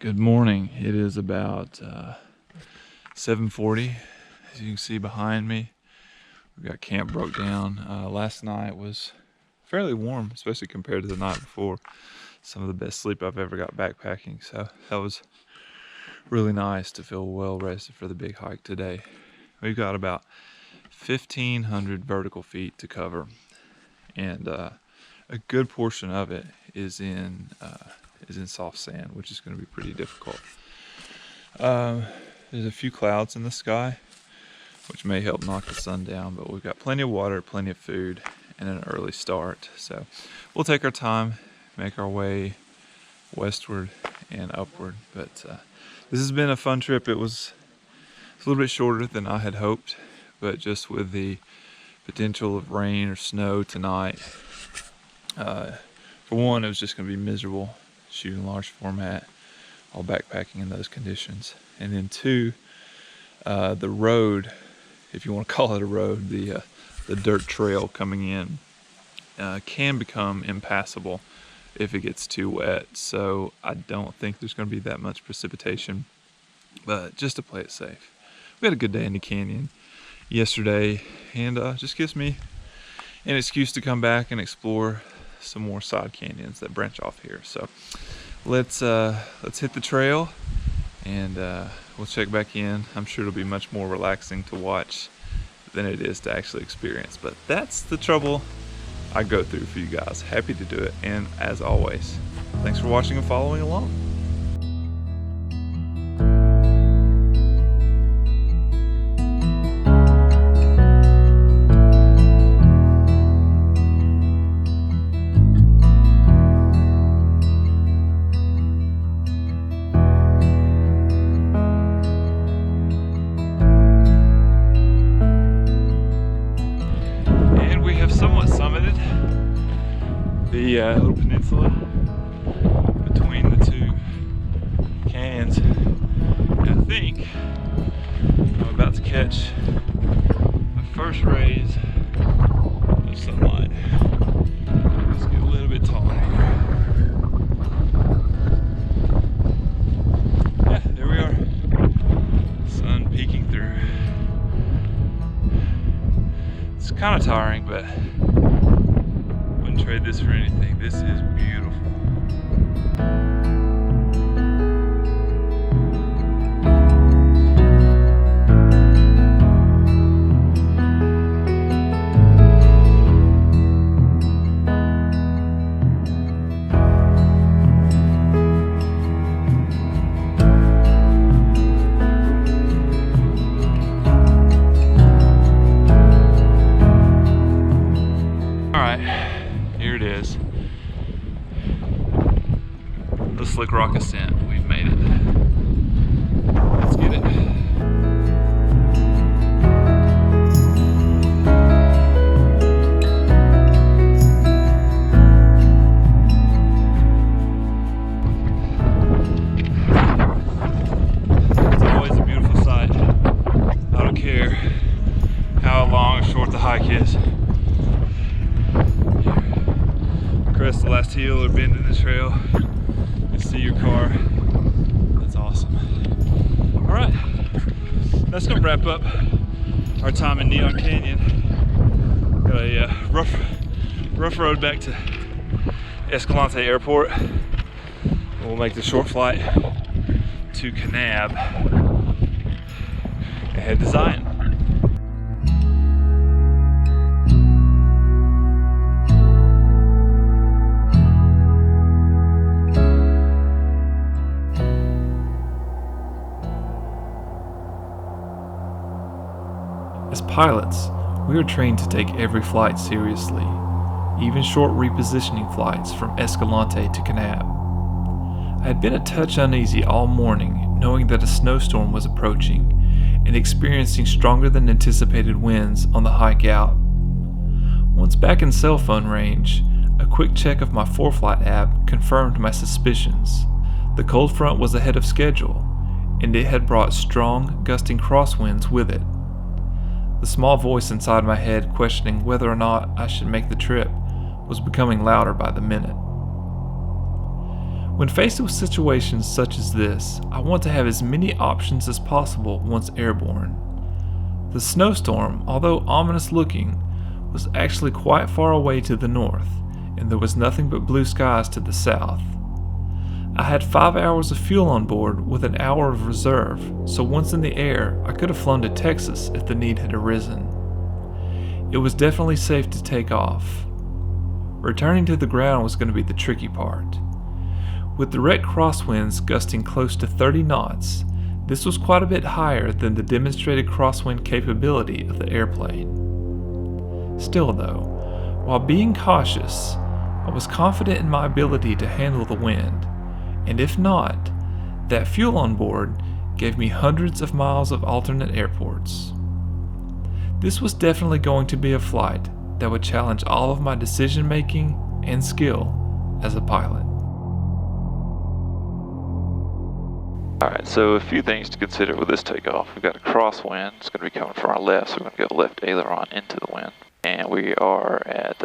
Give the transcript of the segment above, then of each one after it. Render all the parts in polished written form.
Good morning. It is about 7:40. As you can see behind me, we got camp broke down. Last night was fairly warm, especially compared to the night before. Some of the best sleep I've ever got backpacking, so that was really nice to feel well rested for the big hike today. We've got about 1,500 vertical feet to cover, and a good portion of it is in soft sand, which is going to be pretty difficult. There's a few clouds in the sky, which may help knock the sun down, but we've got plenty of water, plenty of food, and an early start. So we'll take our time, make our way westward and upward. But this has been a fun trip. It's a little bit shorter than I had hoped, but just with the potential of rain or snow tonight, for one, it was just going to be miserable shooting large format while backpacking in those conditions. And then two, the road, if you want to call it a road, the dirt trail coming in can become impassable if it gets too wet. So I don't think there's going to be that much precipitation, but just to play it safe. We had a good day in the canyon yesterday, and just gives me an excuse to come back and explore some more side canyons that branch off here. So let's hit the trail, and we'll check back in. I'm sure it'll be much more relaxing to watch than it is to actually experience, but that's the trouble I go through for you guys. Happy to do it, and as always, thanks for watching and following along. The little peninsula between the two canyons, and I think I'm about to catch my first rays of sunlight. Let's get a little bit taller here. Yeah, there we are. Sun peeking through. It's kind of tiring, but trade this for anything. This is beautiful. All right. Here it is. The Slick Rock Ascent. We've made it. Let's get it. It's always a beautiful sight. I don't care how long or short the hike is. Crest the last hill or bend in the trail, you see your car. That's awesome. All right, that's gonna wrap up our time in Neon Canyon. Got a rough road back to Escalante Airport. We'll make the short flight to Kanab and head to Zion. As pilots, we are trained to take every flight seriously, even short repositioning flights from Escalante to Kanab. I had been a touch uneasy all morning, knowing that a snowstorm was approaching and experiencing stronger than anticipated winds on the hike out. Once back in cell phone range, a quick check of my ForeFlight app confirmed my suspicions. The cold front was ahead of schedule, and it had brought strong, gusting crosswinds with it. The small voice inside my head questioning whether or not I should make the trip was becoming louder by the minute. When faced with situations such as this, I want to have as many options as possible once airborne. The snowstorm, although ominous looking, was actually quite far away to the north, and there was nothing but blue skies to the south. I had 5 hours of fuel on board with an hour of reserve, so once in the air, I could have flown to Texas if the need had arisen. It was definitely safe to take off. Returning to the ground was going to be the tricky part. With direct crosswinds gusting close to 30 knots, this was quite a bit higher than the demonstrated crosswind capability of the airplane. Still though, while being cautious, I was confident in my ability to handle the wind, and if not, that fuel on board gave me hundreds of miles of alternate airports. This was definitely going to be a flight that would challenge all of my decision making and skill as a pilot. Alright, so a few things to consider with this takeoff. We've got a crosswind. It's going to be coming from our left, so we're going to go left aileron into the wind. And we are at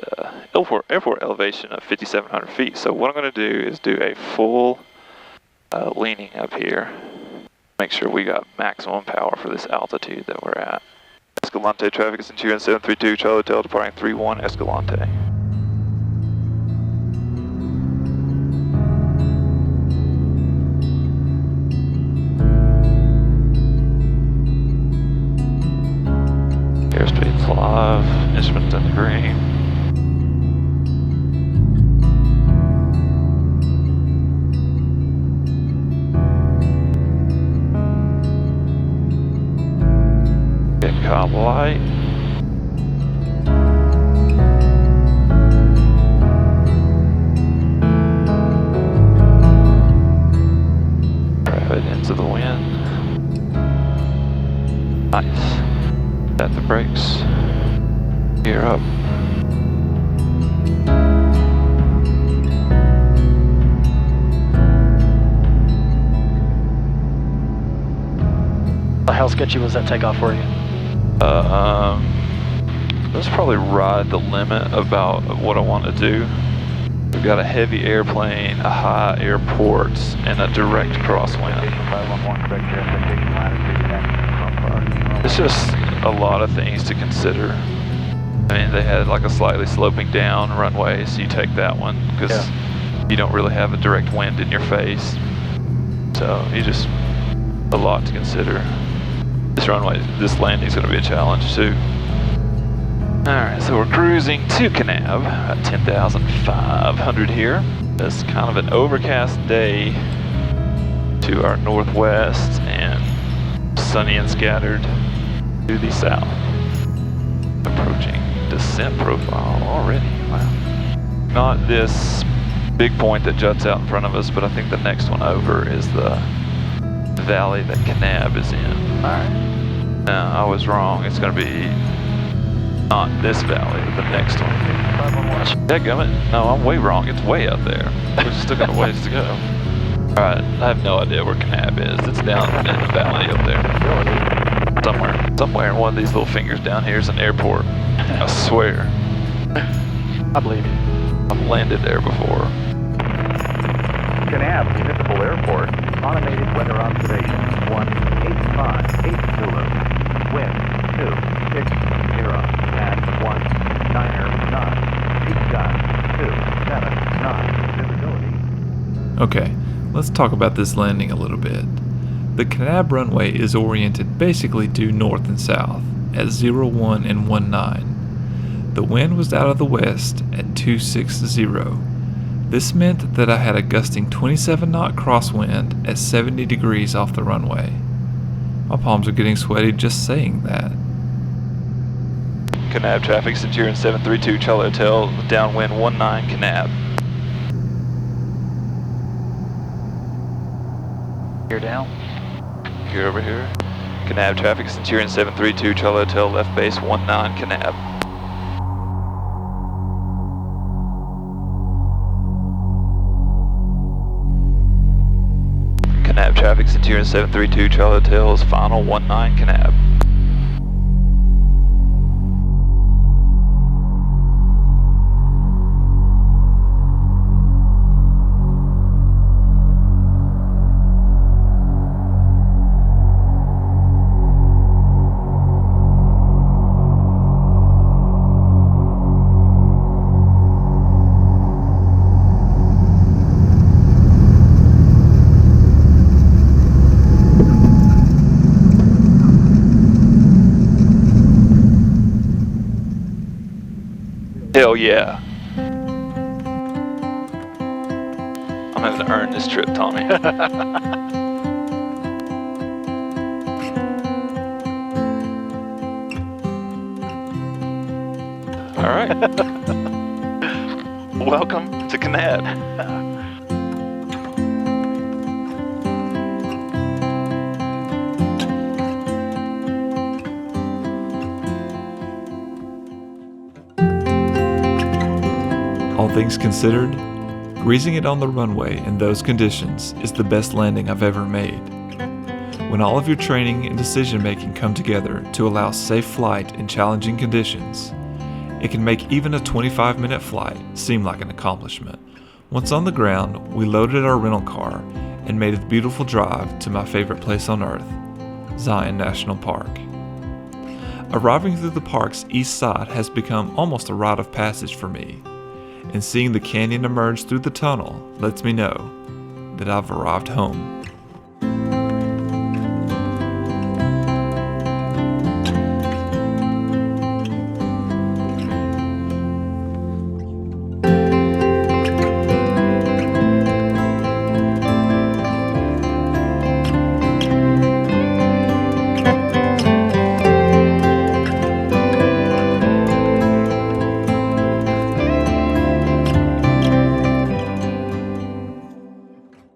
airport elevation of 5,700 feet. So what I'm going to do is do a full leaning up here. Make sure we got maximum power for this altitude that we're at. Escalante traffic is Centurion 732, Charlie Hotel departing 31 Escalante. Airspeed's live, instruments in the green. Getting Kanab light. Drive it into the wind. Nice. At the brakes. Gear up. How sketchy was that takeoff for you? Let's probably ride the limit about what I want to do. We've got a heavy airplane, a high airport, and a direct crosswind. It's just a lot of things to consider. I mean, they had like a slightly sloping down runway, so you take that one because you don't really have a direct wind in your face. So you just, a lot to consider. This runway, this landing's gonna be a challenge too. Alright, so we're cruising to Kanab, about 10,500 here. It's kind of an overcast day to our northwest and sunny and scattered to the south. Approaching descent profile already, wow. Not this big point that juts out in front of us, but I think the next one over is the valley that Kanab is in. Alright. No, I was wrong. It's going to be not this valley, but the next one. Dadgummit. No, I'm way wrong. It's way up there. We've still got a ways to go. Alright, I have no idea where Kanab is. It's down in the valley up there. Somewhere in one of these little fingers down here is an airport. I swear. I believe you. I've landed there before. Kanab Municipal Airport, automated weather observation 18580, wind 260 at 199, peak sky 279, visibility. Okay, let's talk about this landing a little bit. The Kanab runway is oriented basically due north and south at 01 and 19. The wind was out of the west at 260. This meant that I had a gusting 27 knot crosswind at 70 degrees off the runway. My palms are getting sweaty just saying that. Kanab traffic, Centurion 732, Charlie Hotel, downwind 19 Kanab. Gear down. Gear over here. Kanab traffic, Centurion 732, Charlie Hotel, left base 19 Kanab. Kanab traffic, Centurion 732, Charlie Hotel is final 19 Kanab. Hell yeah. I'm having to earn this trip, Tommy. All right. Welcome to Kanab. All things considered, greasing it on the runway in those conditions is the best landing I've ever made. When all of your training and decision making come together to allow safe flight in challenging conditions, it can make even a 25-minute flight seem like an accomplishment. Once on the ground, we loaded our rental car and made a beautiful drive to my favorite place on earth, Zion National Park. Arriving through the park's east side has become almost a rite of passage for me, and seeing the canyon emerge through the tunnel lets me know that I've arrived home.